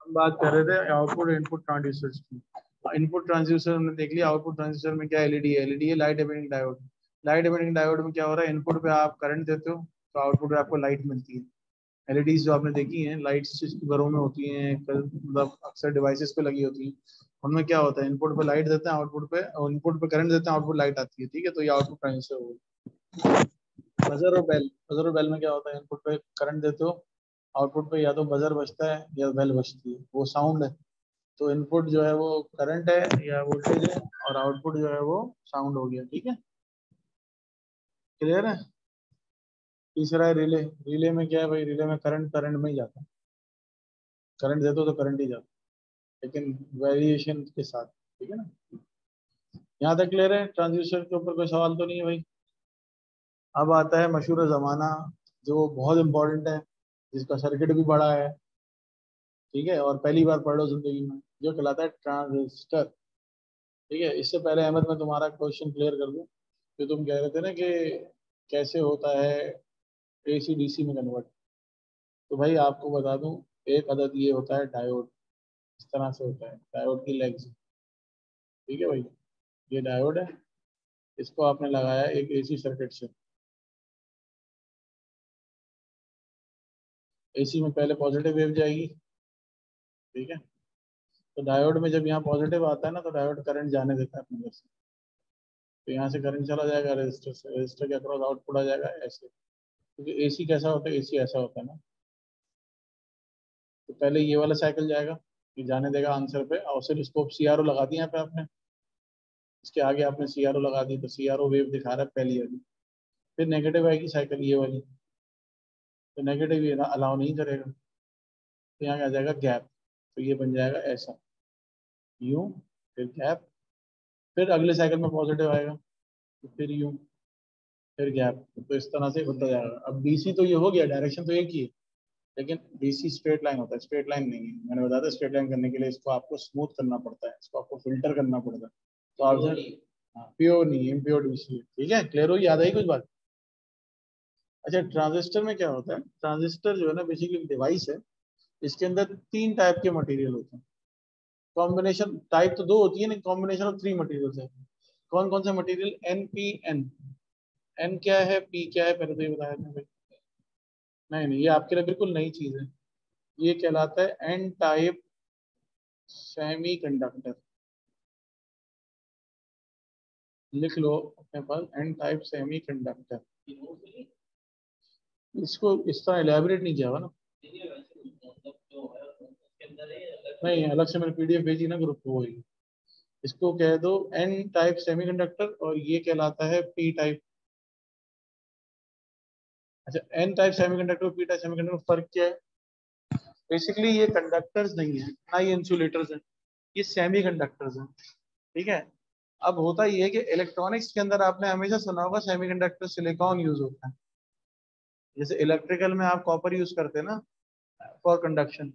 हम बात कर रहे थे आउटपुट इनपुट ट्रांसड्यूसर्स की। इनपुट ट्रांसड्यूसर हमने देख लिया। आउटपुट ट्रांसड्यूसर में क्या एलईडी है? एलईडी है light emitting diode. Light emitting diode में क्या हो रहा है? इनपुट पे आप करंट देते हो तो आउटपुट पे आपको लाइट मिलती है। एलईडीज जो आपने देखी हैं, लाइट्स घरों में होती हैं, मतलब अक्सर डिवाइसेस पे लगी होती हैं। उनमें क्या होता है? इनपुट पे लाइट देते हैं, आउटपुट पे, और इनपुट पे करंट देते हैं, आउटपुट लाइट आती है। ठीक है, तो ये आउटपुट ट्रांजिस्टर होगा। बजर और बेल, बजर और बेल में क्या होता है? इनपुट पे करंट देते हो, आउटपुट पे या तो बजर बजता है या बेल बजती है, वो साउंड है। तो इनपुट जो है वो करंट है या वोल्टेज है, और आउटपुट जो है वो साउंड हो गया। ठीक है, क्लियर है? तीसरा है रिले। रिले में क्या है भाई? रिले में करंट करंट में ही जाता है। करंट देते हो तो करंट ही जाता है, लेकिन वेरिएशन के साथ। ठीक है ना? यहाँ तक क्लियर है? ट्रांजिस्टर के ऊपर कोई सवाल तो नहीं है भाई? अब आता है मशहूर जमाना, जो बहुत इंपॉर्टेंट है, जिसका सर्किट भी बड़ा है। ठीक है, और पहली बार पढ़ लो जिंदगी में, जो कहलाता है ट्रांजिस्टर। ठीक है, इससे पहले अहमद मैं तुम्हारा क्वेश्चन क्लियर कर दूं। जो तुम कह रहे थे ना कि कैसे होता है एसी डीसी में कन्वर्ट, तो भाई आपको बता दूं, एक अदद ये होता है डायोड। इस तरह से होता है डायोड की लेग्स। ठीक है भाई, ये डायोड है, इसको आपने लगाया एक एसी सर्किट से। एसी में पहले पॉजिटिव वेव जाएगी। ठीक है, तो डायोड में जब यहाँ पॉजिटिव आता है ना, तो डायोड करंट जाने देता है अपने अंदर से। तो यहाँ से करंट चला जाएगा रेजिस्टर से, रेजिस्टर के अक्रॉस आउटपुट आ जाएगा ऐसे। क्योंकि एसी कैसा होता है? एसी ऐसा होता है ना। तो पहले ये वाला साइकिल जाएगा, ये जाने देगा आंसर पे, और फिर इसको सीआरओ लगा दिया यहाँ पे आपने। इसके आगे आपने सीआरओ लगा दी, तो सीआरओ वेव दिखा रहा है पहली वाली। फिर नेगेटिव आएगी साइकिल, ये वाली, तो नेगेटिव ये अलाउ नहीं करेगा। तो यहाँ आ जाएगा गैप, तो ये बन जाएगा ऐसा, यूं, फिर गैप। फिर अगले साइकिल में पॉजिटिव आएगा, तो फिर यूं, फिर गैप। तो इस तरह से होता जाएगा। अब डीसी तो ये हो गया, डायरेक्शन तो एक ही है, लेकिन डीसी स्ट्रेट लाइन होता है, स्ट्रेट लाइन नहीं है। मैंने बताया था, स्ट्रेट लाइन करने के लिए इसको आपको स्मूथ करना पड़ता है, इसको आपको फिल्टर करना पड़ता है। तो आप जब, हाँ, प्योर नहीं, इम्प्योर डीसी है। ठीक है, क्लियर हो? याद आई कुछ बात? अच्छा, ट्रांजिस्टर में क्या होता है? ट्रांजिस्टर जो है ना, बेसिकली डिवाइस है। इसके अंदर तीन टाइप के मटेरियल होते हैं। कॉम्बिनेशन टाइप तो दो होती है ना, कॉम्बिनेशन ऑफ थ्री मटेरियल्स है। कौन कौन से material? N P N. N क्या है, पी क्या है, पहले तो ये बताया था भाई। नहीं नहीं, ये आपके लिए बिल्कुल नई चीज है। ये कहलाता है एन टाइप सेमी कंडक्टर। लिख लो अपने पास, एन टाइप सेमी कंडक्टर। इसको इस तरह एलैबोरेट नहीं किया हुआ ना। नहीं, अलग से मैंने पीडीएफ भेजी ना ग्रुप को, वही। इसको कह दो एन टाइप सेमीकंडक्टर, और ये कहलाता है पी टाइप। अच्छा, एन टाइप सेमीकंडक्टर और पी टाइप सेमीकंडक्टर में फर्क क्या है? बेसिकली ये कंडक्टर्स नहीं है ना, ये इंसुलेटर्स हैं, ये सेमीकंडक्टर्स हैं। ठीक है, अब होता ये है कि इलेक्ट्रॉनिक्स के अंदर आपने हमेशा सुना होगा सेमीकंडक्टर सिलिकॉन यूज होता है। जैसे इलेक्ट्रिकल में आप कॉपर यूज करते हैं ना फॉर कंडक्शन,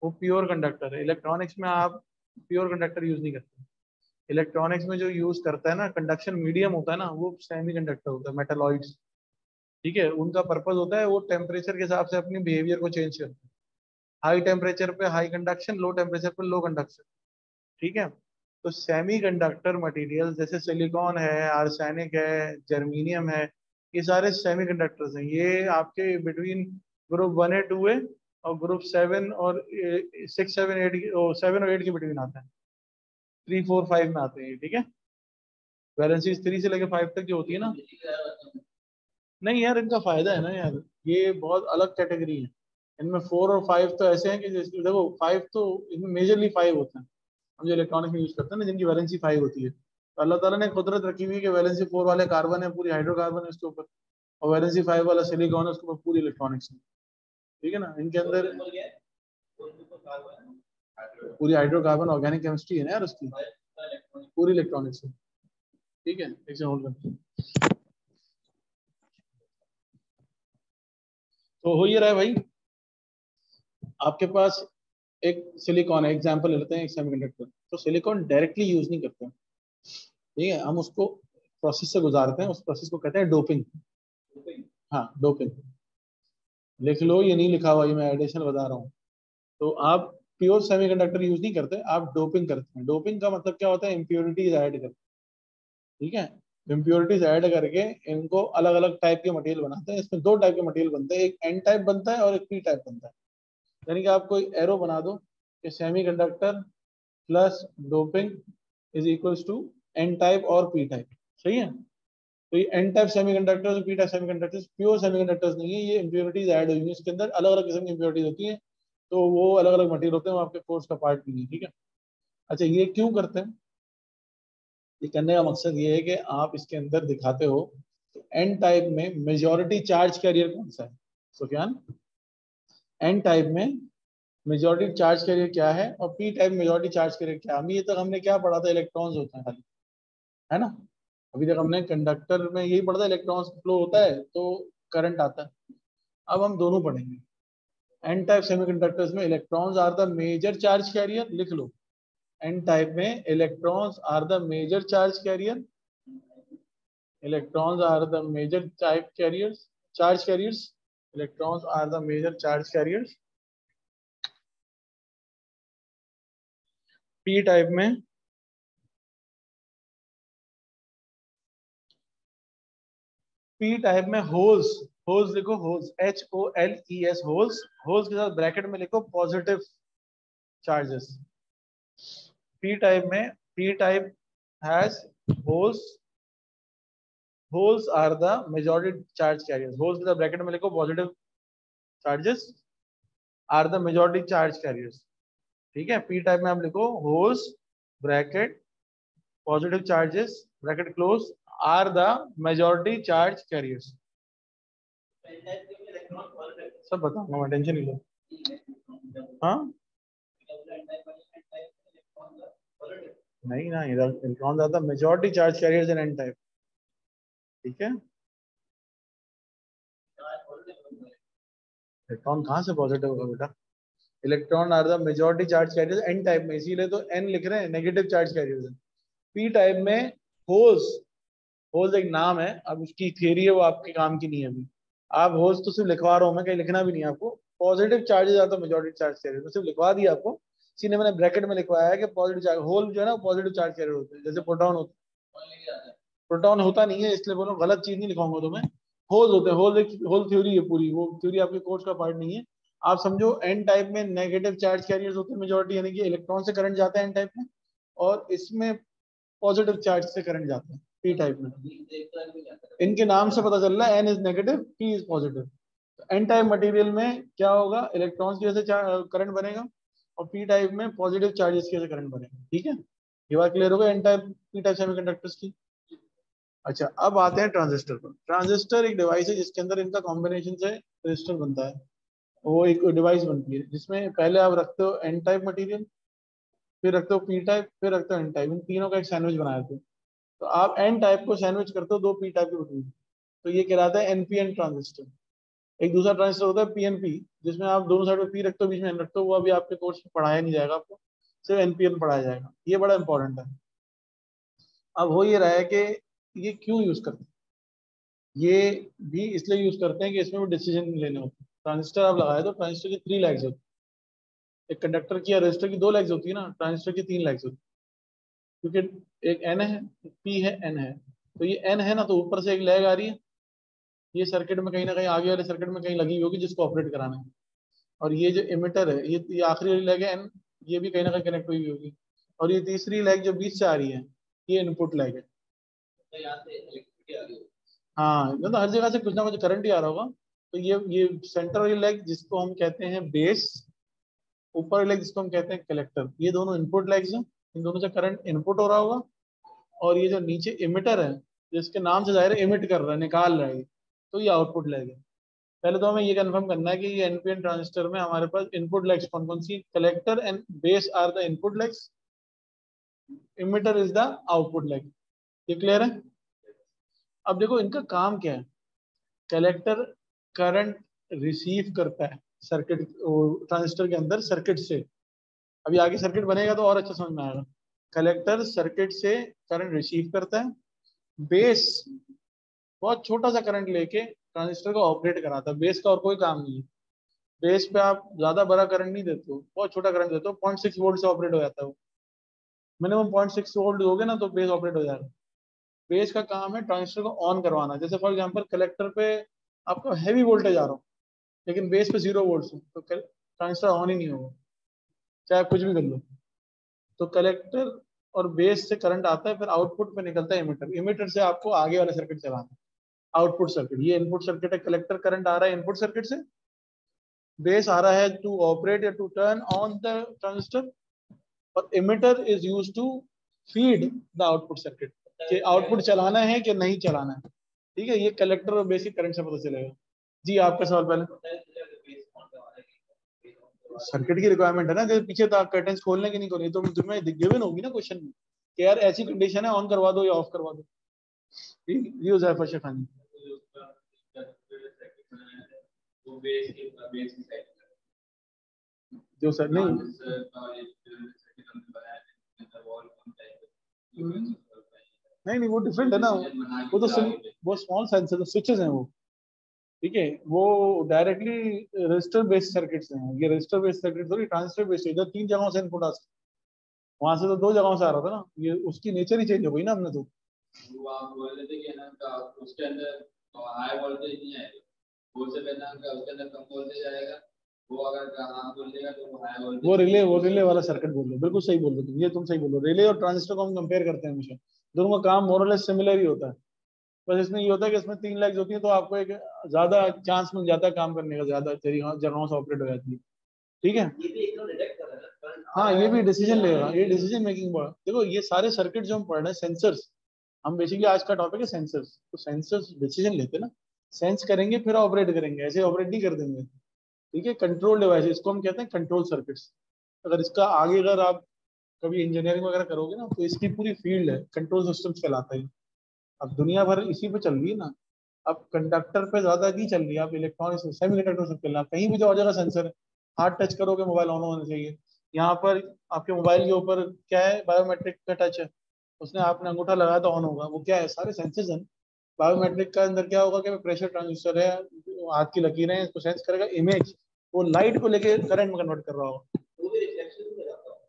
वो प्योर कंडक्टर है। इलेक्ट्रॉनिक्स में आप प्योर कंडक्टर यूज नहीं करते। इलेक्ट्रॉनिक्स में जो यूज करता है ना कंडक्शन मीडियम होता है ना, वो सेमी कंडक्टर होता है, मेटालॉइड्स। ठीक है, उनका पर्पज होता है वो टेम्परेचर के हिसाब से अपनी बिहेवियर को चेंज करते हैं। हाई टेम्परेचर पे हाई कंडक्शन, लो टेम्परेचर पे लो कंडक्शन। ठीक है, तो सेमी कंडक्टर मटीरियल जैसे सिलिकॉन है, आर्सेनिक है, जर्मीनियम है, ये सारे सेमी कंडक्टर्स हैं। ये आपके बिटवीन ग्रुप 1 और 2 है, और ग्रुप 7 और 6 7 8 7 और 8 के बिटवीन आता है। 3 4 5 में आते हैं, ठीक है। वैलेंसी 3 से लेकर 5 तक जो होती है ना। नहीं यार, इनका फायदा है ना यार, ये बहुत अलग कैटेगरी है। इनमें 4 और 5 तो ऐसे हैं कि देखो, 5 तो इनमें मेजरली 5 होते हैं। हम जो इलेक्ट्रॉनिक में यूज करते हैं ना, जिनकी वैलेंसी 5 होती है, तो अल्लाह ताला ने कुदरत रखी हुई है कि वैलेंसी 4 वाले कार्बन है, पूरी हाइड्रोकार्बन है उसके ऊपर, और वैलेंसी 5 वाला सिलिकॉन है, उसके ऊपर पूरी इलेक्ट्रॉनिक्स है। ठीक है ना, इनके अंदर पूरी हाइड्रोकार्बन ऑर्गेनिक केमिस्ट्री है ना यार उसकी, पूरी इलेक्ट्रॉनिक्स है। ठीक है, एक से होल्ड कर। तो हो ये रहा है भाई, आपके पास एक सिलिकॉन है, एग्जांपल लेते हैं एक सेमीकंडक्टर। तो सिलिकॉन डायरेक्टली यूज नहीं करते हैं। ठीक है, हम उसको प्रोसेस से गुजारते हैं, उस प्रोसेस को कहते हैं डोपिंग। हाँ, डोपिंग। लिख लो, ये नहीं लिखा हुआ, ये मैं एडिशन बता रहा हूँ। तो आप प्योर सेमीकंडक्टर यूज नहीं करते, आप डोपिंग करते हैं। डोपिंग का मतलब क्या होता है, इम्प्योरिटीज ऐड करते हैं, ठीक है। इम्प्योरिटीज ऐड करके इनको अलग अलग टाइप के मटेरियल बनाते हैं। इसमें दो टाइप के मटेरियल बनते हैं, एक एन टाइप बनता है और एक पी टाइप बनता है। यानी कि आप कोई एरो बना दो कि semiconductor plus doping is equals to N type और पी टाइप, सही है। तो ये एन टाइप सेमीकंडक्टर्स और P type semiconductors pure semiconductors नहीं है, ये इम्प्योरिटीज ऐड हुई है, इसके अंदर अलग अलग किस्म की इम्प्योरिटीज होती हैं, तो वो अलग अलग मटेरियल होते हैं, वो आपके कोर्स का पार्ट नहीं है, ठीक है। अच्छा, ये क्यों करते हैं, ये करने का मकसद ये है कि आप इसके अंदर दिखाते हो तो एन टाइप में मेजॉरिटी चार्ज कैरियर कौन सा है सुफियान, एन टाइप में मेजॉरिटी चार्ज कैरियर क्या है और P type majority charge carrier क्या है। अभी तक हमने क्या पढ़ा था, इलेक्ट्रॉन्स होते हैं खाली, है ना। अभी तक हमने कंडक्टर में यही पढ़ा था, इलेक्ट्रॉन्स फ्लो होता है तो करंट आता है। अब हम दोनों पढ़ेंगे। एन टाइप सेमीकंडक्टर्स में electrons are the major charge carrier, लिख लो। एन टाइप में electrons are the major charge carrier, electrons are the major type carriers, charge carriers, electrons are the major charge carriers। p type में holes, holes लिखो, holes HOLES, holes, holes के साथ bracket में लिखो positive charges. p type has holes, holes are the majority charge carriers, holes के साथ bracket में लिखो positive charges are the majority charge carriers, ठीक है। p टाइप में आप लिखो holes bracket positive charges bracket close are the majority charge carriers। सब बताऊंगा मैं, टेंशन नहीं लो। हाँ नहीं ना, इलेक्ट्रॉन ज्यादा majority charge carriers in N type, ठीक है। इलेक्ट्रॉन कहाँ से पॉजिटिव होगा बेटा, electron are the majority charge carriers N type में, इसीलिए तो एन लिख रहे हैं, negative charge carriers. P type में होल्स, होल्स एक नाम है, अब उसकी थियरी है, वो आपके काम की नहीं है अभी। आप होल्स तो सिर्फ लिखवा रहा हूँ मैं, कहीं लिखना भी नहीं है आपको। पॉजिटिव चार्जेस आता है मेजॉरिटी चार्ज कैरियर, तो सिर्फ लिखवा दिया आपको, इसीलिए मैंने ब्रैकेट में लिखवाया है कि पॉजिटिव चार्ज, होल जो है ना पॉजिटिव चार्ज कैरियर होते हैं, जैसे प्रोटॉन होता है। प्रोटॉन होता नहीं है, इसलिए बोलो गलत चीज नहीं लिखाऊंगा तुम्हें। होल होते हैं, होल एक होल थ्योरी है पूरी, वो थ्योरी आपके कोर्स का पार्ट नहीं है। आप समझो एन टाइप में नेगेटिव चार्ज कैरियर्स होते हैं मेजॉरिटी, यानी कि इलेक्ट्रॉन से करंट जाता है एन टाइप में, और इसमें पॉजिटिव चार्ज से करंट जाता है पी टाइप में। इनके नाम से पता चल रहा है N is negative, P is positive. N type material में क्या होगा, इलेक्ट्रॉन्स की वजह से करंट बनेगा, और पी टाइप में पॉजिटिव चार्जेस की वजह से करंट बनेगा, ठीक है। ये बात क्लियर होगा N type P type semiconductors की। अच्छा, अब आते हैं ट्रांजिस्टर पर। ट्रांजिस्टर एक डिवाइस है जिसके अंदर इनका कॉम्बिनेशन से रजिस्टर बनता है, वो एक डिवाइस बनती है जिसमें पहले आप रखते हो एन टाइप मटेरियल, फिर रखते हो पी टाइप, फिर रखते हो एन टाइप, इन तीनों का एक सैंडविच बनाया थे। तो आप एन टाइप को सैंडविच करते हो दो पी टाइप के मटेरियल, तो ये कहलाता है एनपीएन ट्रांजिस्टर। एक दूसरा ट्रांजिस्टर होता है पीएनपी, जिसमें आप दोनों साइड में पी रखते हो, बीच में एन रखते हो, वो अभी आपके कोर्स में पढ़ाया नहीं जाएगा आपको, सिर्फ एनपीएन पढ़ाया जाएगा, ये बड़ा इंपॉर्टेंट है। अब हो ये रहा है कि ये क्यों यूज करते हैं, ये भी इसलिए यूज करते हैं कि इसमें भी डिसीजन लेने होते हैं। ट्रांजिस्टर आप लगाए तो ट्रांजिस्टर की 3 लेग्स होती है, एक कंडक्टर की या रजिस्टर की 2 लेग्स होती है ना, ट्रांजिस्टर की 3 लेग्स होती है, क्योंकि एक एन है, पी है, एन है। तो ये एन है ना, तो ऊपर से एक लेग आ रही है, ये सर्किट में कहीं ना कहीं आगे वाले सर्किट में कहीं लगी होगी जिसको ऑपरेट कराना है। और ये जो इमिटर है, ये आखिरी वाली लेग है एन, ये भी कहीं ना कहीं कनेक्ट हुई होगी। और ये तीसरी लेग जो बीच से आ रही है, ये इनपुट लेग है। हाँ, मतलब हर जगह से कुछ ना कुछ करंट ही आ रहा होगा। तो ये सेंटर वाली लेग जिसको हम कहते हैं बेस, ऊपर वाली लेग जिसको हम कहते हैं कलेक्टर, ये दोनों इनपुट लेग्स हैं, इन दोनों से करंट इनपुट हो रहा होगा। और ये जो नीचे इमिटर है, जिसके नाम से जाहिर है इमिट कर रहा है, निकाल रहा है, तो ये आउटपुट लेग है। पहले तो हमें ये कंफर्म करना है कि ये एनपीएन ट्रांजिस्टर में हमारे पास इनपुट लेग्स कौन कौन सी, collector and base are the input legs, emitter is the output leg. ये क्लियर है। अब देखो इनका काम क्या है। कलेक्टर करंट रिसीव करता है सर्किट, ट्रांजिस्टर के अंदर सर्किट से, अभी आगे सर्किट बनेगा तो और अच्छा समझ में आएगा। कलेक्टर सर्किट से करंट रिसीव करता है, बेस बहुत छोटा सा करंट लेके ट्रांजिस्टर को ऑपरेट कराता है, बेस का और कोई काम नहीं है। बेस पे आप ज्यादा बड़ा करंट नहीं देते हो, बहुत छोटा करंट देते हो, 0.6 वोल्ट से ऑपरेट हो जाता है वो। मिनिमम 0.6 वोल्ट दोगे ना तो बेस ऑपरेट हो जाएगा। बेस का काम है ट्रांजिस्टर को ऑन करवाना। जैसे फॉर एग्जांपल कलेक्टर पे आपका हैवी वोल्टेज आ रहा हो, लेकिन बेस पे 0 वोल्ट है, तो ट्रांजिस्टर ऑन ही नहीं होगा, चाहे आप कुछ भी कर लो। तो कलेक्टर और बेस से करंट आता है, फिर आउटपुट पे निकलता है इमीटर। इमीटर से आपको आगे वाला सर्किट चलाना है, आउटपुट सर्किट। ये इनपुट सर्किट है, कलेक्टर करंट आ रहा है इनपुट सर्किट से, बेस आ रहा है टू ऑपरेट या to turn on the transistor, और emitter is use to feed the output circuit, कि आउटपुट चलाना है कि नहीं चलाना है। ठीक है, ये कलेक्टर और बेसिक करंट से पता चलेगा। जी आपका सवाल पहले। सर्किट की रिक्वायरमेंट है ना, जैसे पीछे तो कर्टन्स खोलने की नहीं खोलनी, तो तुम्हें गिवन होगी ना क्वेश्चन में कि यार ऐसी कंडीशन है, ऑन करवा दो या ऑफ करवा दो। ये हो जाए फर्स्ट खानी। जो सर नहीं नहीं नहीं, वो डिफरेंट है ना, वो तो वो स्मॉल सेंसर स्विचेस हैं वो। ठीक है, वो डायरेक्टली रजिस्टर बेस्ड सर्किट्स हैं, ये रजिस्टर बेस्ड सर्किट थोड़ी ट्रांजिस्टर बेस्ड। इधर 3 जगहों से इनपुट आ सकता है, वहां से तो 2 जगहों से आ रहा था ना, ये उसकी नेचर ही चेंज हो गई ना हमने तो। वो आप बोल रहे थे कि ना उसके अंदर हाई वोल्टेज नहीं आएगा, वो से पहले उसके अंदर कम वोल्टेज आएगा, वो अगर हाँ बोल देगा तो वो हाई वोल्टेज। वो रिले वाला सर्किट बोल रहे हो, बिल्कुल सही बोल रहे हो तुम, ये तुम सही बोल रहे हो। रिले और ट्रांजिस्टर को हम कंपेयर करते हैं हमेशा, दोनों का काम मोर और लेस सिमिलर ही होता है। बस इसमें ये होता है कि इसमें 3 लेग्स होती है, तो आपको एक ज्यादा चांस मिल जाता है काम करने का, ज्यादा जगहों से ऑपरेट हो जाती है। ठीक है, ये भी एकदम डिटेक्ट कर रहा है। हाँ, ये भी डिसीजन लेगा, ये डिसीजन मेकिंग बोर्ड। देखो ये सारे सर्किट जो हम पढ़ रहे हैं, सेंसर्स, हम बेसिकली आज का टॉपिक है सेंसर्स, तो सेंसर्स डिसीजन लेते हैं ना, सेंस करेंगे फिर ऑपरेट करेंगे, ऐसे ऑपरेट नहीं कर देंगे। ठीक है, कंट्रोल डिवाइस, इसको हम कहते हैं कंट्रोल सर्किट्स। अगर इसका आगे अगर आप कभी इंजीनियरिंग वगैरह करोगे ना, तो इसकी पूरी फील्ड है, कंट्रोल सिस्टम्स कहलाता है। अब दुनिया भर इसी पे चल रही है ना। अब कंडक्टर पे ज्यादा नहीं चल रही है, आप इलेक्ट्रॉनिक्स सेमी कंडक्टर से चल रहा है, कहीं भी जो जगह सेंसर है, हाथ टच करोगे मोबाइल ऑन होना चाहिए। यहाँ पर आपके मोबाइल के ऊपर क्या है, बायोमेट्रिक का टच है, उसने आपने अंगूठा लगाया तो ऑन होगा, वो क्या है, सारे सेंसर्स हैं। बायोमेट्रिक का अंदर क्या होगा कि प्रेशर ट्रांजिस्टर है, हाथ की लकीरें हैं, इसको सेंस करेगा, इमेज वो लाइट को लेके करंट में कन्वर्ट कर रहा होगा।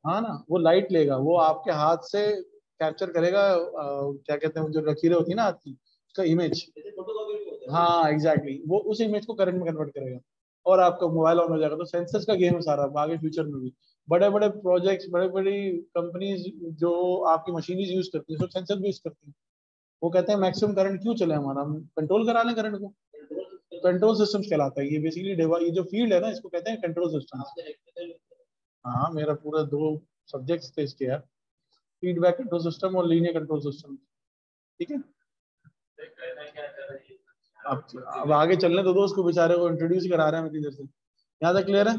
हाँ ना, वो लाइट लेगा, वो आपके हाथ से कैप्चर करेगा, क्या कहते हैं, वो जो लकीरें होती है ना हाथ की, उसका इमेज। हाँ एग्जैक्टली, वो उस इमेज को करंट में कन्वर्ट करेगा, और आपका मोबाइल ऑन हो जाएगा। तो सेंसर्स का गेम है सारा, आगे फ्यूचर में भी बड़े बड़े प्रोजेक्ट्स, बड़े बड़ी कंपनीज जो आपकी मशीनरीज यूज करती है, सब सेंसर भी यूज करती है। वो कहते हैं मैक्सिमम करंट क्यों चले हमारा, हम कंट्रोल करा लें करंट को। कंट्रोल सिस्टम्स कहलाता है ये बेसिकली, ये जो फील्ड है ना, इसको कहते हैं कंट्रोल सिस्टम्स। हाँ, मेरा पूरा 2 सब्जेक्ट्स थे इसके यार, फीडबैक कंट्रोल सिस्टम और लीनियर कंट्रोल सिस्टम। ठीक है, अब आगे चलने तो दो, उसको बेचारे को इंट्रोड्यूस करा रहे हैं हम इधर से। यहाँ तक क्लियर है।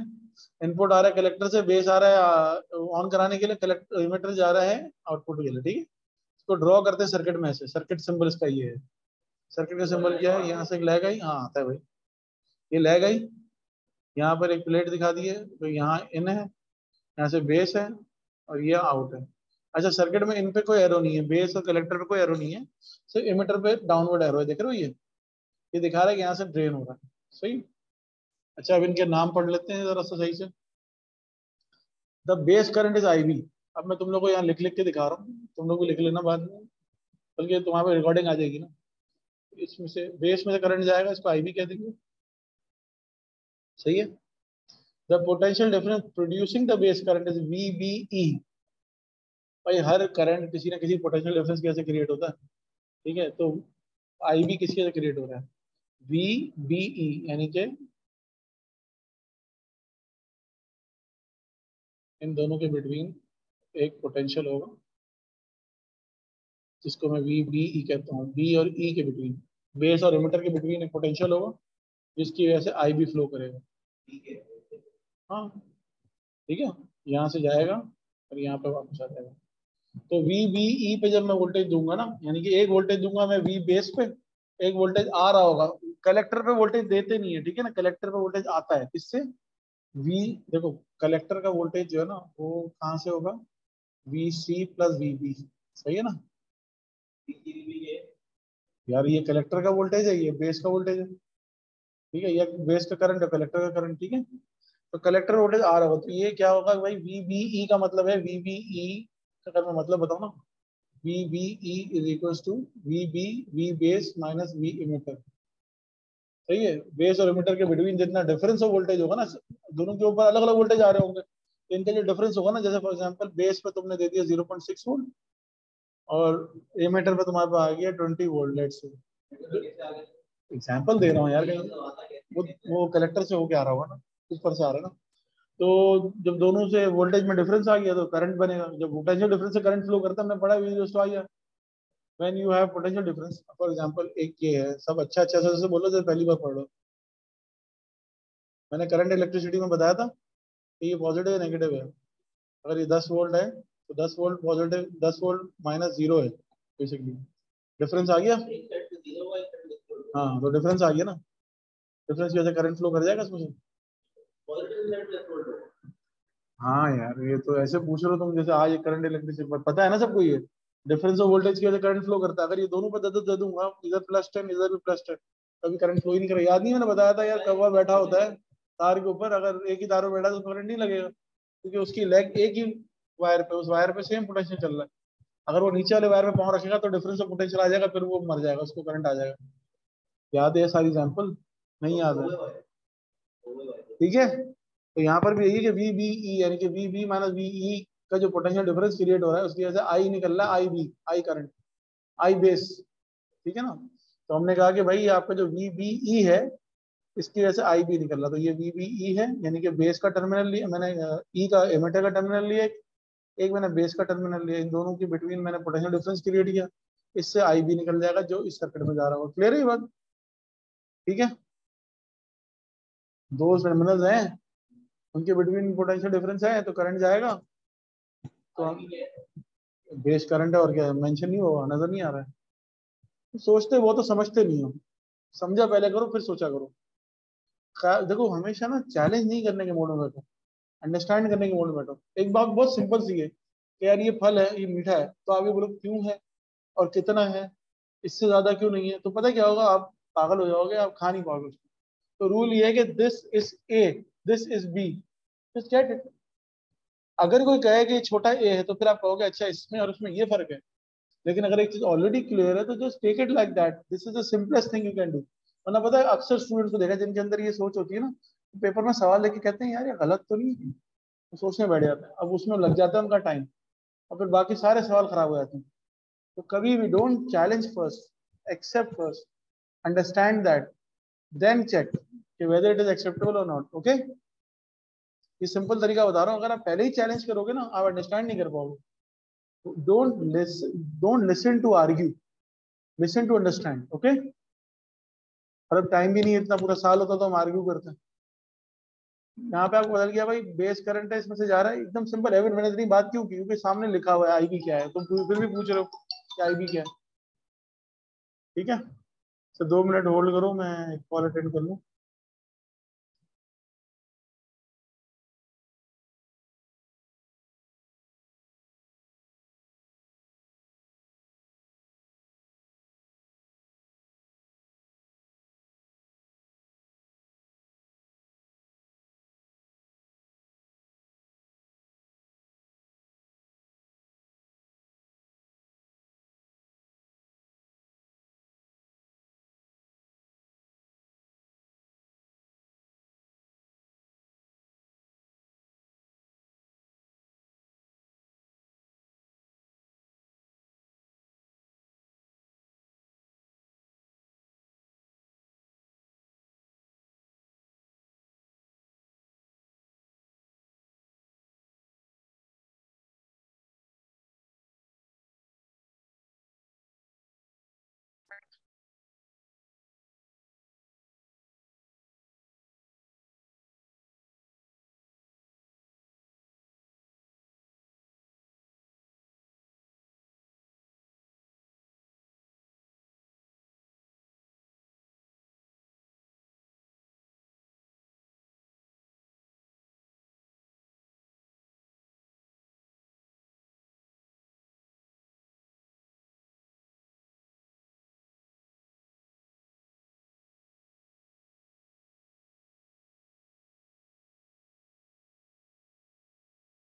इनपुट आ रहा है कलेक्टर से, बेस आ रहा है ऑन कराने के लिए, कलेक्टर इमीटर जा रहा है आउटपुट के लिए। ठीक है, इसको ड्रॉ करते हैं सर्किट में से। सर्किट सिंबल इसका ये है। सर्किट का सिंबल क्या है, यहाँ से एक लैग आई, हाँ आता है भाई, ये लैग आई, यहाँ पर एक प्लेट दिखा दी है, तो यहाँ इन है, यहाँ से बेस है, और ये आउट है। अच्छा, सर्किट में इन पे कोई एरो नहीं है, बेस और कलेक्टर पे कोई एरो नहीं है, सिर्फ इमीटर पे डाउनवर्ड एरो है, देख रहे हो ये दिखा रहा है कि यहाँ से ड्रेन हो रहा है। सही। अच्छा, अब इनके नाम पढ़ लेते हैं जरा सा सही से। The base current is I B. अब मैं तुम लोग को यहाँ लिख लिख के दिखा रहा हूँ, तुम लोग भी लिख लेना बाद में, बल्कि तुम्हारे पे रिकॉर्डिंग आ जाएगी ना। इसमें से बेस में से करंट जाएगा, इसको आई बी कह देंगे। सही है। The potential difference producing the base current is V B E. भाई हर करंट किसी ना किसी पोटेंशियल डिफरेंस की वजह से क्रिएट होता है। ठीक है, तो आई बी किसकी वजह से क्रिएट हो रहा है, वी बी ई, यानी कि इन दोनों के बिटवीन एक पोटेंशियल होगा, जिसको मैं वी बी ई कहता हूँ। बी और ई के बिटवीन, बेस और एमिटर के बिटवीन एक पोटेंशियल होगा, जिसकी वजह से आई बी फ्लो करेगा। हाँ, ठीक है, यहाँ से जाएगा और यहाँ पे वापस आ जाएगा। तो वी बी ई पे जब मैं वोल्टेज दूंगा ना, यानी कि एक वोल्टेज दूंगा मैं वी बेस पे, एक वोल्टेज आ रहा होगा। कलेक्टर पे वोल्टेज देते नहीं है, ठीक है ना, कलेक्टर पे वोल्टेज आता है किससे, वी। देखो, कलेक्टर का वोल्टेज जो है ना, वो कहाँ से होगा, V C plus V B. सही है ना। यार ये कलेक्टर का वोल्टेज है, ये बेस का वोल्टेज है। ठीक है, या बेस का करंट है, कलेक्टर का करंट, ठीक है। तो कलेक्टर वोल्टेज आ रहा हो तो ये क्या होगा भाई, वीबीई का मतलब है, वीबीई का अगर मैं मतलब बताऊँ ना, VBE is equal to V V base minus V emitter. सही है, बेस और इमिटर के बिटवीन जितना डिफरेंस ऑफ वोल्टेज होगा ना, दोनों के ऊपर अलग अलग वोल्टेज आ रहे होंगे, तो इनका जो डिफरेंस होगा ना, जैसे फॉर एग्जांपल बेस पे तुमने दे दिया 0.6 वोल्ट और एमीटर पे तुम्हारे पास आ गया 20 वोल्ट, लेट्स से एग्जांपल दे रहा हूँ यार, वो कलेक्टर से होके आ रहा होगा ना, ऊपर से आ रहा है ना। तो जब दोनों से वोल्टेज में डिफरेंस आ गया तो करंट बनेगा, जब पोटेंशियल डिफरेंस से करंट फ्लो करता है, हमने पढ़ा वी तो आ गया। When you have potential difference, for example एक ये है, सब अच्छा अच्छा से बोलो, जैसे पहली बार पढ़ लो। मैंने करंट इलेक्ट्रिसिटी में बताया था कि ये पॉजिटिव है नेगेटिव है। अगर ये 10 वोल्ट है तो 10 volt positive, 10 volt minus zero है बेसिकली। डिफरेंस आ गया, हाँ तो डिफरेंस आ गया ना, डिफरेंस की वजह से करंट फ्लो कर जाएगा इसमें से। हाँ यार, ये तो ऐसे पूछ रहे हो तुम जैसे आज ये करंट इलेक्ट्रिसिटी पता है ना सबको, ये डिफरेंस ऑफ वोल्टेज की वजह से करंट फ्लो करता है। अगर ये दोनों पे दे दूंगा, इधर प्लस 10 इधर भी प्लस 10, कभी करंट फ्लो ही नहीं करेगा। याद नहीं, मैंने बताया था यार, कौवा बैठा होता है तार के ऊपर, अगर एक ही तार में बैठा तो करंट नहीं लगेगा, क्योंकि उसकी लेग एक ही वायर पे, उस वायर पे सेम पोटेंशियल चल रहा है। अगर वो नीचे वाले वायर में पाँव रखेगा तो डिफरेंस ऑफ पोटेंशियल आ जाएगा, फिर वो मर जाएगा, उसको करंट आ जाएगा। याद है ये सारी एग्जाम्पल? नहीं याद है? ठीक है, तो यहाँ पर भी यही है कि वी बी ई, यानी कि V B minus V E का जो पोटेंशियल डिफरेंस क्रिएट हो रहा है, उसकी वजह से आई निकल रहा है, I B, I current, I base. ठीक है ना। तो हमने कहा कि भाई आपका जो वी बी ई है, इसकी वजह से आई बी निकल रहा, तो ये वी बी ई है, यानी कि बेस का टर्मिनल लिया मैंने, ई का एमिटर का टर्मिनल लिया, एक मैंने बेस का टर्मिनल लिया, इन दोनों के बिटवीन मैंने पोटेंशियल डिफरेंस क्रिएट किया, इससे आई बी निकल जाएगा जो इस सर्किट में जा रहा होगा। क्लियर है ये बात? ठीक है, दो टर्मिनल्स हैं, उनके बिटवीन पोटेंशियल डिफरेंस है तो करंट जाएगा। तो बेस करंट है, और क्या मेंशन नहीं हुआ, नजर नहीं आ रहा है? सोचते वो तो समझते नहीं हो, समझा पहले करो फिर सोचा करो। देखो हमेशा ना चैलेंज नहीं करने के मोड में बैठो, अंडरस्टैंड करने के मोड में बैठो। एक बात बहुत सिंपल सी है कि यार ये फल है, ये मीठा है, तो आप ये बोलो क्यों है और कितना है, इससे ज्यादा क्यों नहीं है, तो पता क्या होगा, आप पागल हो जाओगे, आप खा नहीं पाओगे उसको। तो रूल ये है कि this is A, this is B, just get it. अगर कोई कहे कि छोटा ए है तो फिर आप कहोगे अच्छा इसमें और उसमें ये फर्क है। लेकिन अगर एक चीज ऑलरेडी क्लियर है तो just take it like that, this is the simplest thing you can do. वरना पता है अक्सर स्टूडेंट्स को देखा जिनके अंदर ये सोच होती है ना, पेपर में सवाल लेके कहते हैं यार ये गलत तो नहीं है, तो सोचने बैठ जाते हैं, अब उसमें लग जाता है उनका टाइम, और फिर बाकी सारे सवाल खराब हो जाते हैं। तो कभी भी don't challenge first, accept first, understand that, then check कि वेदर इट इज एक्सेप्टेबल और नॉट। ओके, ये सिंपल तरीका बता रहा हूँ, अगर आप पहले ही चैलेंज करोगे ना, आप अंडरस्टैंड नहीं कर पाओगे। Don't listen to argue, listen to understand. Okay, और अब टाइम भी नहीं है, इतना पूरा साल होता तो हम आर्ग्यू करते हैं। यहाँ पे आपको बदल गया भाई, बेस करंट है इसमें से जा रहा है, एकदम सिंपल है। मैंने इतनी बात क्यों की, क्योंकि सामने लिखा हुआ है आईबी क्या है, तुम फिर भी पूछ रहे हो कि आईबी क्या है। ठीक है, तो 2 मिनट होल्ड करो, मैं कॉल अटेंड कर लूँ।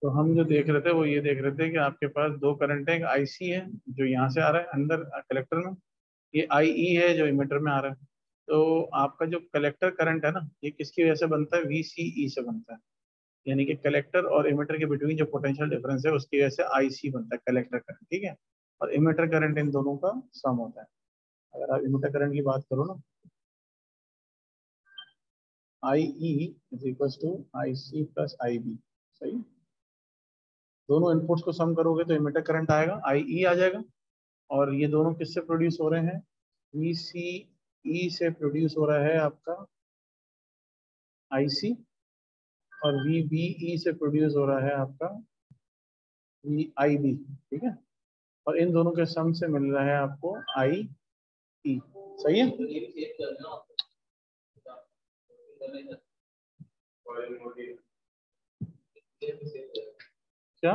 तो हम जो देख रहे थे वो ये देख रहे थे कि आपके पास दो करंट है, एक आईसी है जो यहाँ से आ रहा है अंदर कलेक्टर में, ये आईई है जो इमीटर में आ रहा है। तो आपका जो कलेक्टर करंट है ना, ये किसकी वजह से बनता है, वीसीई से बनता है। यानी कि कलेक्टर और इमीटर के बिटवीन जो पोटेंशियल डिफरेंस है उसकी वजह से आईसी बनता है, कलेक्टर करंट, ठीक है। और इमीटर करंट इन दोनों का सम होता है। अगर आप इमीटर करंट की बात करो ना, I E is equal to I C plus I B, सही। दोनों इनपुट्स को सम करोगे तो इमीटर करंट आएगा, आई ई आ जाएगा। और ये दोनों किससे प्रोड्यूस हो रहे हैं, वी सी ई से प्रोड्यूस हो रहा है आपका आई सी, और वी बी ई से प्रोड्यूस हो रहा है आपका वी आई बी, ठीक है। और इन दोनों के सम से मिल रहा है आपको आई ई, सही है। क्या,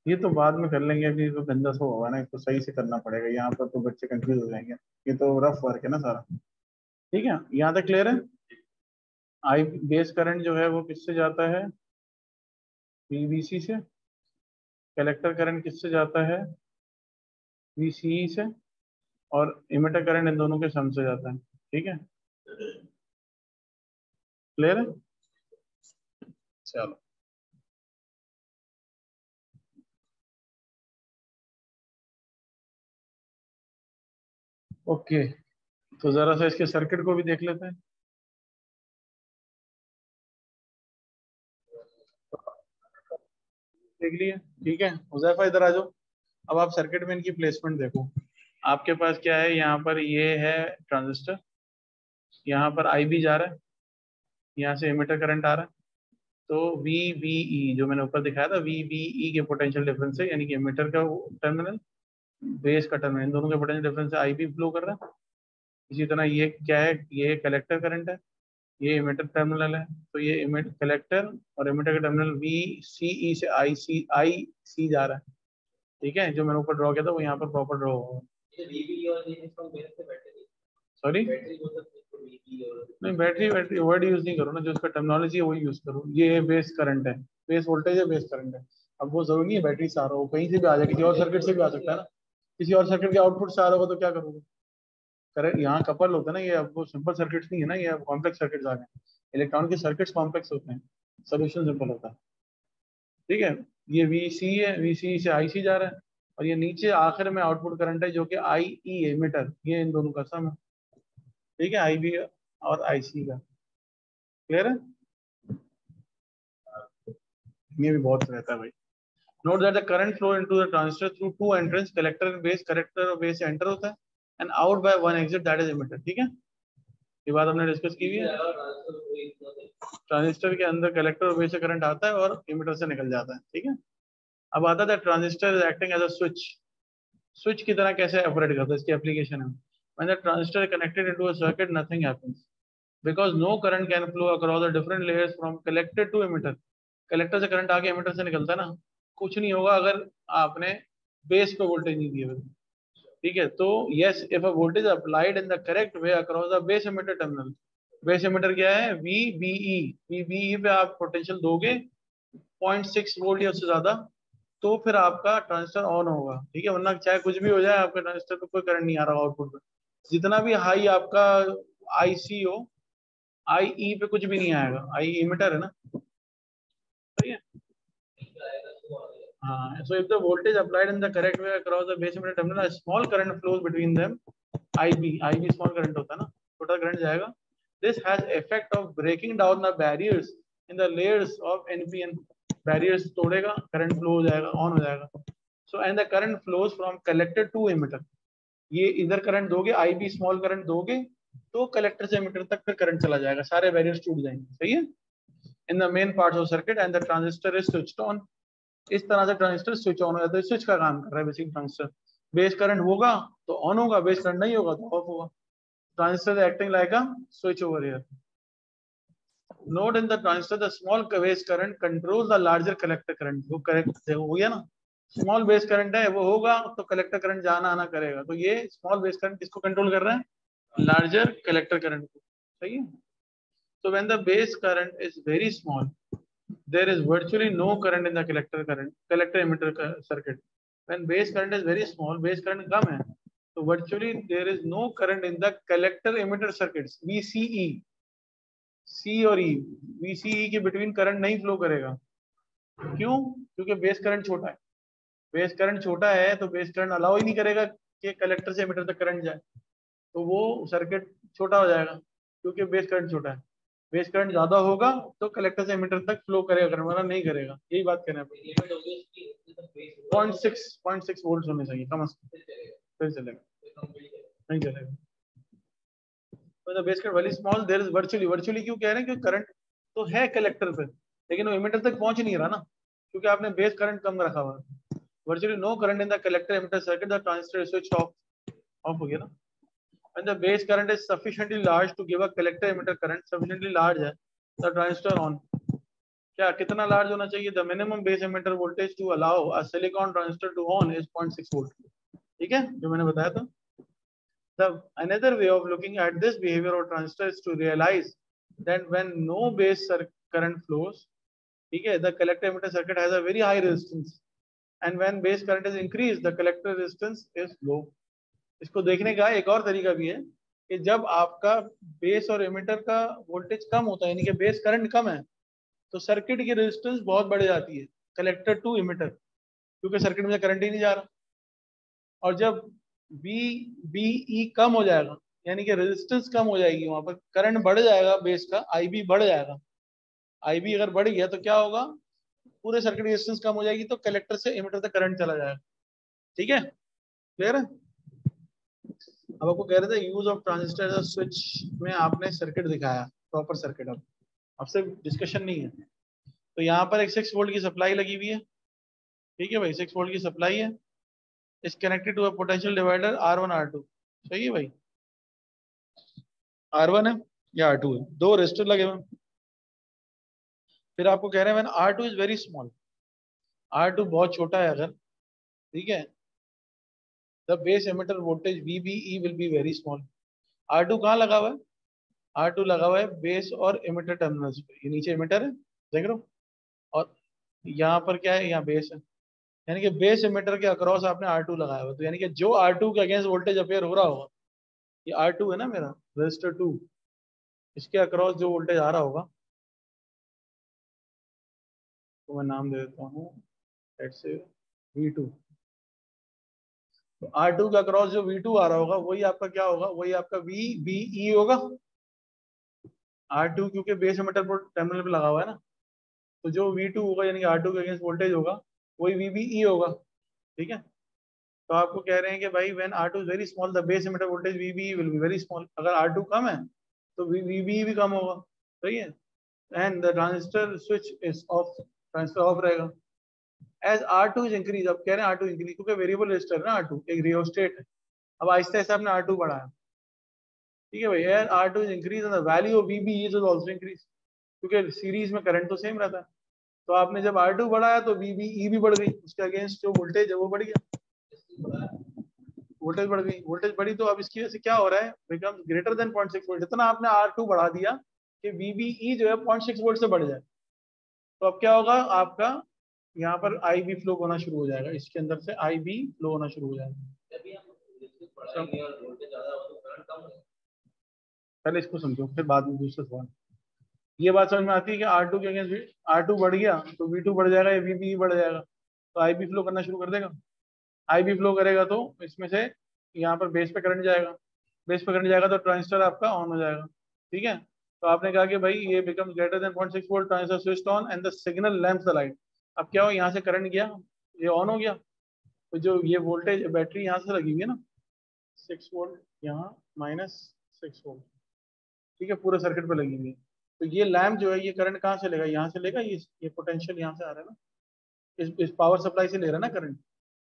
ये तो बाद में कर लेंगे, अभी तो गंदा सा होगा ना, तो सही से करना पड़ेगा, यहाँ पर तो बच्चे कंफ्यूज हो जाएंगे। ये तो रफ वर्क है ना सारा, ठीक है, यहाँ तक क्लियर है। आई बेस करंट जो है वो किससे जाता है, पीवीसी से। कलेक्टर करंट किससे जाता है, वीसीई से। और इमीटर करंट इन दोनों के सम से जाता है, ठीक है, क्लियर है। चलो, ओके, तो जरा सा इसके सर्किट को भी देख लेते हैं। देख लिए, ठीक है, हुजैफा इधर आ जाओ। अब आप सर्किट में इनकी प्लेसमेंट देखो। आपके पास क्या है, यहाँ पर ये है ट्रांजिस्टर, यहाँ पर आई बी जा रहा है, यहाँ से एमिटर करंट आ रहा है। तो वी बी ई जो मैंने ऊपर दिखाया था, वी बी ई के पोटेंशियल डिफरेंस है, यानी कि एमिटर का टर्मिनल, बेस का टर्मिनल, इन दोनों के पोटेंशियल डिफरेंस से आई बी फ्लो कर रहा है। इसी तरह ये क्या है, ये कलेक्टर करंट है, ये एमिटर टर्मिनल है। तो ये एमिट कलेक्टर और एमिटर का टर्मिनल वी सी ई से आई सी जा रहा है, ठीक है। जो मैंने ऊपर ड्रॉ किया था वो यहाँ पर प्रॉपर ड्रॉ होगा। सॉरी, नहीं, बैटरी बैटरी वर्ड यूज नहीं करो ना, जो उसका टर्मिनोलॉजी है वही यूज करो। ये बेस करंट है, बेस वोल्टेज है, बेस करंट है। अब वो जरूरी नहीं है बैटरी से आ रहा हो, कहीं से भी आ जाए, किसी और सर्किट से भी आ सकता है ना। किसी और सर्किट के आउटपुट से आ रहा होगा तो क्या करोगे, करेक्ट, यहाँ कपल होता है ना, ये अब वो सिंपल सर्किट्स नहीं है ना, ये अब कॉम्प्लेक्स सर्किट्स आ गए। इलेक्ट्रॉन के सर्किट्स कॉम्प्लेक्स होते हैं, सोल्यूशन सिंपल होता है, ठीक है। ये वीसी है, वीसी से आईसी जा रहा है। और ये नीचे आखिर में आउटपुट करंट है जो कि आई ई है, मीटर, ये इन दोनों का सम है, ठीक है, आई बी और आई सी का, क्लियर है। ये भी बहुत रहता है भाई। Note that the current flow into the transistor through two entrance, collector and base, collector और बेस एंटर होता है, and out by one exit that is emitter, ठीक है। ये बात हमने डिस्कस की हुई है। ट्रांजिस्टर के अंदर कलेक्टर और बेस से करंट आता है और इमिटर से निकल जाता है, ठीक है। अब आता है transistor is acting as a switch. Switch की तरह कैसे ऑपरेट करता है, इसकी एप्लीकेशन है। When the transistor is connected into a circuit, nothing happens because no current can flow across the different layers from collector to emitter. Collector से current आके emitter से निकलता है ना, कुछ नहीं होगा अगर आपने बेस पे वोल्टेज नहीं दिया, ठीक है। तो yes, if a voltage applied in the correct way across the base emitter terminal, base emitter क्या है, वी बी ई पे आप पोटेंशियल दोगे 0.6 वोल्ट या उससे ज्यादा, तो फिर आपका ट्रांजिस्टर ऑन होगा, ठीक है। वरना चाहे कुछ भी हो जाए, आपके ट्रांजिस्टर पे कोई करंट नहीं आ रहा आउटपुट पे, जितना भी हाई आपका आईसी हो, आई ई पे कुछ भी नहीं आएगा, आई इमिटर है ना, सही है। हाँ, so if the voltage applied in the correct way across the base emitter terminal, a small current flows between them, IB small current होता है ना, छोटा करंट जाएगा। This has effect of breaking down the barriers in the layers of NPN, barriers तोड़ेगा, current flow हो जाएगा, on हो जाएगा। So and the current flows from collector to emitter, ये इधर करंट दोगे, IB स्मॉल करंट दोगे तो कलेक्टर से एमिटर तक फिर करंट चला जाएगा, सारे बैरियर्स टूट जाएंगे, सही है। In the main parts of circuit and the transistor is switched on, इस तरह से ट्रांजिस्टर स्विच ऑन हो जाता है, स्विच का काम कर रहा है बेसिक ट्रांजिस्टर। बेस करंट होगा तो ऑन होगा, बेस करंट नहीं होगा तो ऑफ होगा। Transistor acting like a switch over here. Note in the transistor the small base current control the larger collector current, वो करेक्ट हो गया ना, स्मॉल बेस करंट है वो होगा तो कलेक्टर करंट जाना आना करेगा, तो ये स्मॉल बेस करंट किसको कंट्रोल कर रहा है, लार्जर कलेक्टर करंट को, सही है। So when the base current is very small, there is virtually no current in the collector emitter circuit. When base current is very small, base current कम है, तो virtually there is no current in the collector emitter circuits, VCE. C और E, VCE के between current नहीं flow करेगा. क्यों? क्योंकि base current छोटा है. बेस करंट छोटा है तो बेस करंट अलाउ ही नहीं करेगा कि कलेक्टर से एमिटर तक करंट जाए, तो वो सर्किट छोटा हो जाएगा क्योंकि बेस करंट छोटा है. बेस करंट ज्यादा होगा तो कलेक्टर से एमिटर तक फ्लो करेगा करंट, वरना नहीं करेगा. यही बात कहना है. 0.6 वोल्ट होने चाहिए कम से कम, फिर चलेगा, नहीं चलेगा. तो base current very small, there is virtually क्यों कह रहे हैं? क्योंकि करंट तो है कलेक्टर पे, लेकिन वो एमिटर तक पहुंच नहीं रहा ना, क्योंकि आपने बेस करंट कम रखा हुआ है. Virtually no current in the collector emitter circuit, the transistor switch off हो गया ना. When the base current is sufficiently large to give a collector emitter current, sufficiently large है, the transistor on. क्या कितना large होना चाहिए? The minimum base emitter voltage to allow a silicon transistor to on is 0.6 volt. ठीक है, जो मैंने बताया था. The another way of looking at this behavior of transistor is to realize that when no base current flows, ठीक है, the collector emitter circuit has a very high resistance, and when base current is increased, the collector resistance is low. इसको देखने का एक और तरीका भी है कि जब आपका बेस और एमिटर का वोल्टेज कम होता है, यानी कि बेस करंट कम है, तो सर्किट की रेजिस्टेंस बहुत बढ़ जाती है कलेक्टर टू एमिटर, क्योंकि सर्किट में करंट ही नहीं जा रहा. और जब VBE कम हो जाएगा, यानी कि रेजिस्टेंस कम हो जाएगी, वहां पर करंट बढ़ जाएगा, बेस का IB बढ़ जाएगा. IB अगर बढ़ गया तो क्या होगा? पूरे सर्किट की रेजिस्टेंस कम हो जाएगी, तो कलेक्टर से एमिटर तक करंट चला जाएगा. ठीक है, क्लियर है? अब आपको कह रहे थे use of transistor as a switch में आपने सर्किट दिखाया, प्रॉपर सर्किट. अब आपसे डिस्कशन नहीं है. तो यहाँ पर एक 6 वोल्ट की सप्लाई लगी हुई है. ठीक है भाई, 6 वोल्ट की सप्लाई है. Is connected to a potential divider R1 R2. सही है भाई, R1 है या R2 है, दो रेजिस्टर लगे हुए. फिर आपको कह रहे हैं R2 is very small, R2 बहुत छोटा है अगर, ठीक है, the base emitter voltage VBE will be very small. R2 कहाँ लगा हुआ है? R2 लगा हुआ है बेस और एमिटर टर्मिनल्स पे. ये नीचे एमिटर है, देख रहे हो, और यहाँ पर क्या है? यहाँ बेस है, यानी कि बेस एमिटर के अक्रॉस आपने R2 लगाया हुआ. तो यानी कि जो R2 के अगेंस्ट वोल्टेज अपेयर हो रहा होगा, ये R2 है ना मेरा रजिस्टर 2, इसके अक्रॉस जो वोल्टेज आ रहा होगा, तो मैं नाम दे देता हूँ, लेट्स से V2. तो R2 के अक्रॉस जो V2 आ रहा होगा, वही आपका क्या होगा? वही आपका VBE होगा. R2 क्योंकि बेस एमिटर टर्मिनल पे लगा हुआ है ना, तो जो V2 होगा यानी कि R2 के अगेंस्ट वोल्टेज होगा, वही VBE होगा. ठीक है, तो आपको कह रहे हैं कि भाई when R2 is very small the base emitter voltage VBE will be very small. अगर R2 कम है तो VBE भी कम होगा. सही है, and the transistor switch is of, transistor off रहेगा. एज R2 इज इंक्रीज, अब कह रहे हैं R2 इंक्रीज, क्योंकि वेरिएबल रजिस्टर है ना, R2 एक रियोस्टेट है. अब आहिस्ता आहिस्ता आपने R2 बढ़ाया. ठीक है भाई, as R2 is increase and the value of VBE is also increase, क्योंकि सीरीज में करंट तो सेम रहता है. तो आपने जब R2 बढ़ाया तो VBE भी बढ़ गई, उसके अगेंस्ट जो वोल्टेज है वो बढ़ गया, वोल्टेज बढ़ गई. वोल्टेज बढ़ी तो अब इसकी वजह से क्या हो रहा है? Become greater than 0.6 volt. जितना आपने R2 बढ़ा दिया कि VBE जो है 0.6 वोल्ट से बढ़ जाए, तो अब क्या होगा? आपका यहाँ पर IB फ्लो होना शुरू हो जाएगा, इसके अंदर से IB फ्लो होना शुरू हो जाएगा. पहले इसको समझो, फिर बाद में दूसरा सवाल. ये बात समझ में आती है कि R2 के अगेंस्ट R2 बढ़ गया तो V2 बढ़ जाएगा या VBE बढ़ जाएगा, तो IB फ्लो करना शुरू कर देगा. IB फ्लो करेगा तो इसमें से यहाँ पर बेस पे करंट जाएगा, बेस पे करंट जाएगा तो ट्रांजिस्टर आपका ऑन हो जाएगा. ठीक है, तो आपने कहा कि भाई ये becomes greater than 0.6 volt, transistor switched on and the signal lamps the light. अब क्या हो? यहाँ से करंट गया, ये ऑन हो गया, तो जो ये वोल्टेज बैटरी यहाँ से लगी हुई है ना, 6 वोल्ट यहाँ -6 वोल्ट, ठीक है, पूरे सर्किट पे लगी हुई है. तो ये लैम्प जो है ये करंट कहाँ से लेगा? यहाँ से लेगा. ये पोटेंशियल यहाँ से आ रहा है ना, इस पावर सप्लाई से ले रहा है ना करंट.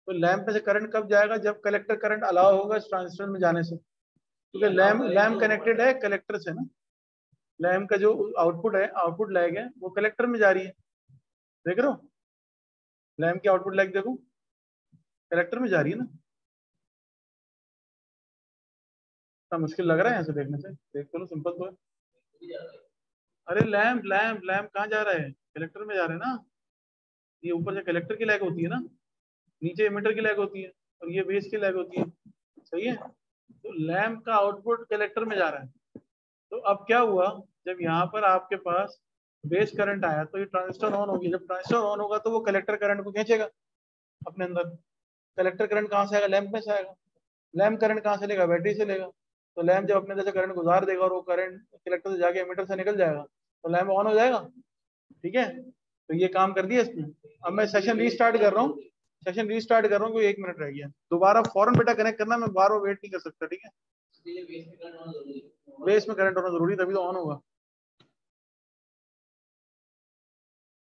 तो लैम्प में से करंट कब जाएगा? जब कलेक्टर करंट अलाउ होगा इस ट्रांजिस्टर में जाने से, क्योंकि लैम्प कनेक्टेड है कलेक्टर से ना. लैम्प का जो आउटपुट है, आउटपुट लैग है, वो कलेक्टर में जा रही है. देख रहे हो, लैम्प की आउटपुट लैग देखो, कलेक्टर में जा रही है ना. इतना मुश्किल लग रहा है ऐसे देखने से? देख तो लो, सिंपल तो है. अरे लैम्प लैम्प लैम्प कहाँ जा रहा है, कलेक्टर में जा रहा है ना। ये ऊपर से कलेक्टर की लैग होती है ना, नीचे एमिटर की लैग होती है, और ये बेस की लैग होती है। सही है, तो लैम्प का आउटपुट कलेक्टर में जा रहा है। तो अब क्या हुआ, जब यहाँ पर आपके पास बेस करंट आया तो ये ट्रांजिस्टर ऑन होगी, जब ट्रांजिस्टर ऑन होगा तो वो कलेक्टर करंट को खींचेगा अपने अंदर। कलेक्टर करंट कहाँ से आएगा, लैंप में से आएगा। लैंप करंट कहाँ से लेगा, बैटरी से लेगा। तो लैंप जब अपने जैसे करंट गुजार देगा और वो करंट कलेक्टर से जाके एमीटर से निकल जाएगा, तो लैंप ऑन हो जाएगा। ठीक है, तो ये काम कर दिया इसने। अब मैं सेशन रीस्टार्ट कर रहा हूँ, सेशन रीस्टार्ट कर रहा हूँ, क्योंकि 1 मिनट रह गया। दोबारा फौरन बेटा कनेक्ट करना, मैं बार बार वेट नहीं कर सकता। ठीक है, बेस में करंट होना जरूरी, तभी तो ऑन होगा।